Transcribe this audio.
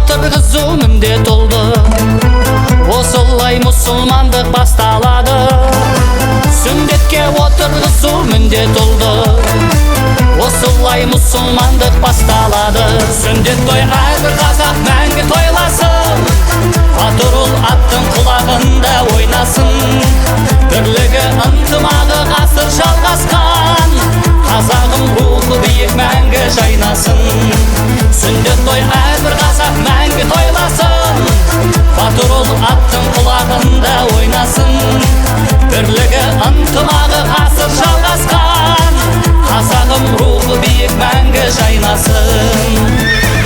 отырғызу міндет oldu. Осылай мұсылмандық басталады. Сүндетке отырғызу міндет oldu. Осылай мұсылмандық басталады. Сүндет той әрбір қазақ мәңгі тойласын. Батырұл аттың құлағында ойнасын. Бірлігі ынтымағы ғасыр жалғасқан. Қазағым рухы биік мәңгі жайнасын. Сүндет той әрбір қазақ мәңгі тойласын. Батырұл аттың құлағында ойнасын. Бірлігі ынтымағы ғасыр жалғасқан. Қазағым рухы биік мәңгі жайнасын.